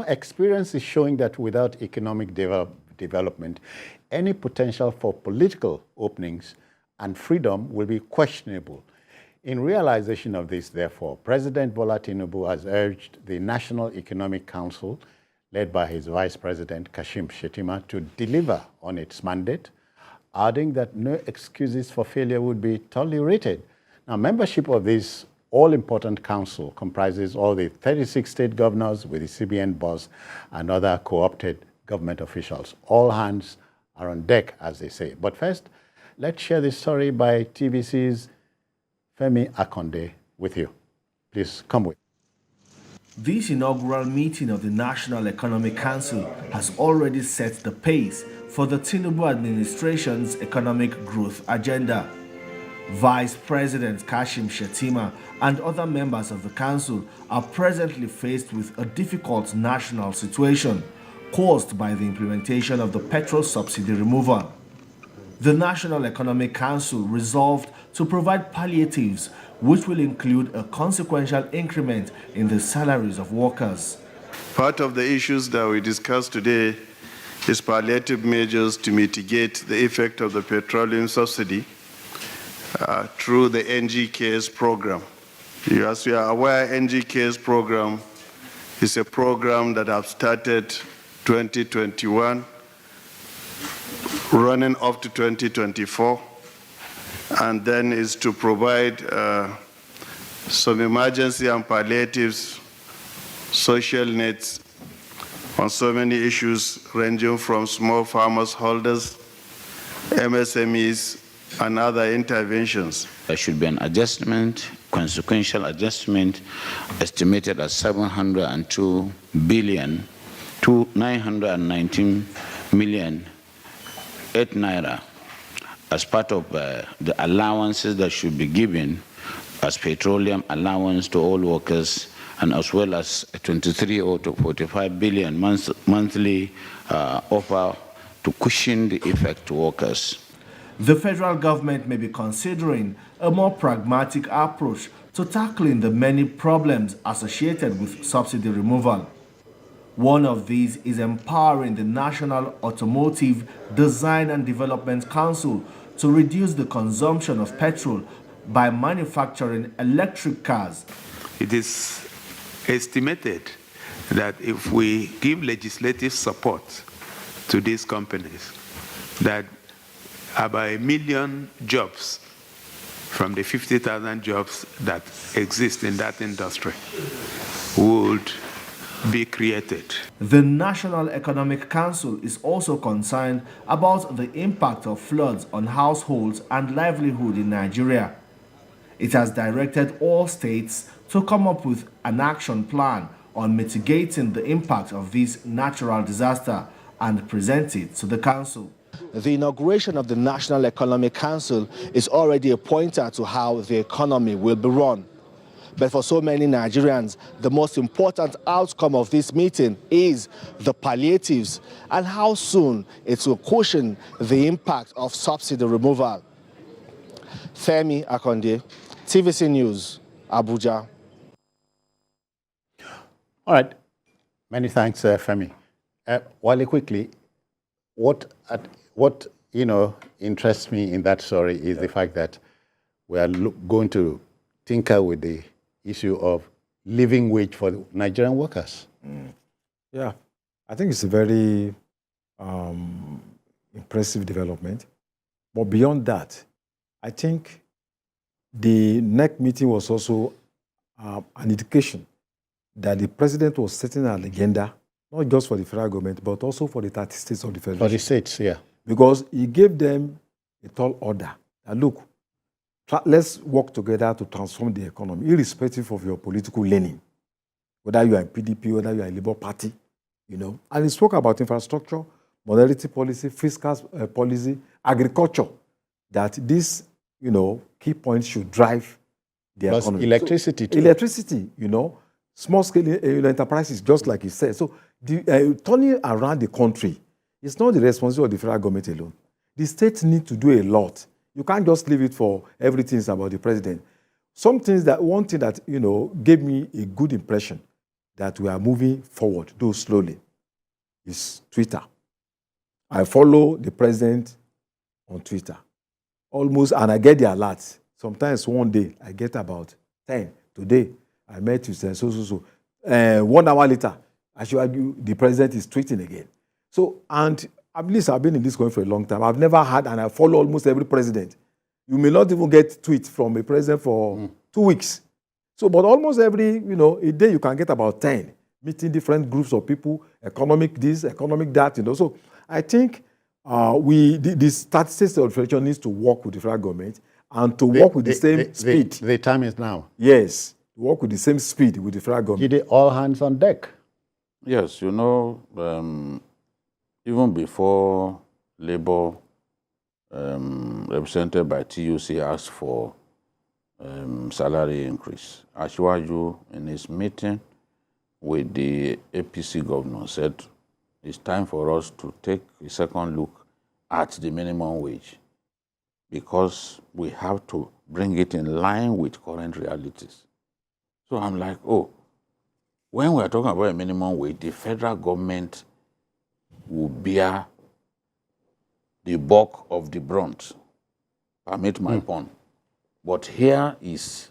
Experience is showing that without economic development, any potential for political openings and freedom will be questionable. In realization of this, therefore, President Bola Tinubu has urged the National Economic Council, led by his Vice President Kashim Shettima, to deliver on its mandate, adding that no excuses for failure would be tolerated. Now, membership of this all-important council comprises all the 36 state governors with the CBN boss and other co-opted government officials. All hands are on deck, as they say. But first, let's share this story by TVC's Femi Akonde with you. Please come with. This inaugural meeting of the National Economic Council has already set the pace for the Tinubu administration's economic growth agenda. Vice President Kashim Shettima and other members of the council are presently faced with a difficult national situation caused by the implementation of the petrol subsidy removal. The National Economic Council resolved to provide palliatives, which will include a consequential increment in the salaries of workers. Part of the issues that we discussed today is palliative measures to mitigate the effect of the petroleum subsidy through the NGK's program. As you are aware, NGK's program is a program that have started 2021, running up to 2024, and then is to provide some emergency and palliatives, social needs on so many issues ranging from small farmers holders, MSMEs, and other interventions. There should be an adjustment, consequential adjustment, estimated at 702 billion to 919 million 8 naira as part of the allowances that should be given as petroleum allowance to all workers, and as well as 23 or to 45 billion monthly offer to cushion the effect to workers. The federal government may be considering a more pragmatic approach to tackling the many problems associated with subsidy removal. One of these is empowering the National Automotive Design and Development Council to reduce the consumption of petrol by manufacturing electric cars. It is estimated that if we give legislative support to these companies, that about 1 million jobs from the 50,000 jobs that exist in that industry would be created. The National Economic Council is also concerned about the impact of floods on households and livelihood in Nigeria. It has directed all states to come up with an action plan on mitigating the impact of this natural disaster and present it to the council. The inauguration of the National Economic Council is already a pointer to how the economy will be run. But for so many Nigerians, the most important outcome of this meeting is the palliatives and how soon it will cushion the impact of subsidy removal. Femi Akonde, TVC News, Abuja. All right. Many thanks, Femi. Wale, quickly, what interests me in that story is the fact that we are going to tinker with the issue of living wage for the Nigerian workers. Yeah, I think it's a very impressive development. But beyond that, I think the NEC meeting was also an indication that the president was setting an agenda, not just for the federal government, but also for the 30 states of the federation. For the states, yeah. Because he gave them a tall order. And look, let's work together to transform the economy, irrespective of your political leaning, whether you are in PDP, whether you are in Labour Party, And he spoke about infrastructure, monetary policy, fiscal policy, agriculture, that these, key points should drive the Plus economy. electricity, too. Electricity, small-scale enterprises, just like he said. So turning around the country, it's not the responsibility of the federal government alone. The states need to do a lot. You can't just leave it for everything about the president. One thing that, gave me a good impression that we are moving forward, though slowly, is Twitter. I follow the president on Twitter almost, and I get the alerts. Sometimes one day I get about 10. Today I met you, so. 1 hour later, I should argue the president is tweeting again. So, and at least I've been in this country for a long time. I've never had, and I follow almost every president. You may not even get tweets from a president for 2 weeks. So, but almost every, a day you can get about 10, meeting different groups of people, economic this, economic that, So I think the statistics administration needs to work with the federal government and to work with the same speed. The time is now. Yes, work with the same speed with the federal government. Did all hands on deck? Yes, even before Labour, represented by TUC, asked for salary increase, Asiwaju, in his meeting with the APC governor, said it's time for us to take a second look at the minimum wage because we have to bring it in line with current realities. So I'm like, oh, when we're talking about a minimum wage, the federal government will bear the bulk of the brunt. Permit my pun. But here is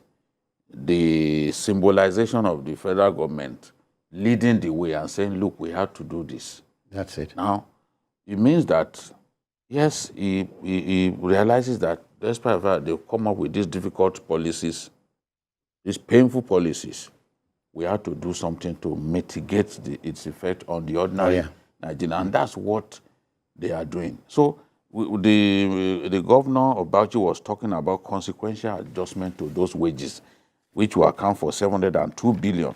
the symbolization of the federal government leading the way and saying, look, we have to do this. That's it. Now, it means that, yes, he realizes that despite that they've come up with these difficult policies, these painful policies, we have to do something to mitigate its effect on the ordinary Nigerian. And that's what they are doing. So the governor of Bauchi was talking about consequential adjustment to those wages, which will account for 702 billion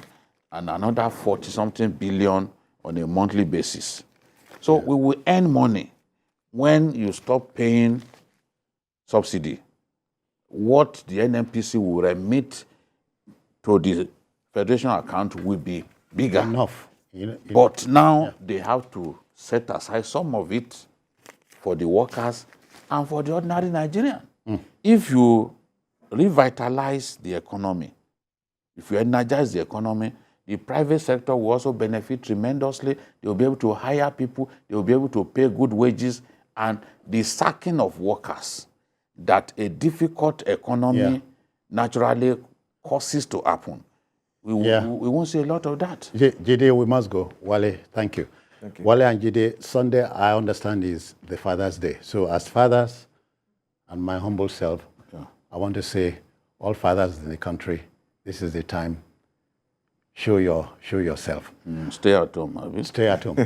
and another 40-something billion on a monthly basis. So we will earn money when you stop paying subsidy. What the NNPC will remit to the federation account will be bigger. Enough. But now they have to set aside some of it for the workers and for the ordinary Nigerian. If you revitalize the economy, if you energize the economy, the private sector will also benefit tremendously. They will be able to hire people. They will be able to pay good wages. And the sacking of workers that a difficult economy naturally causes to happen, we won't see a lot of that. Jide, we must go. Wale, thank you. Thank you. Wale and Jide, Sunday, I understand, is the Father's Day. So as fathers and my humble self, I want to say, all fathers in the country, this is the time. Show yourself. Stay at home, Abi. Stay at home.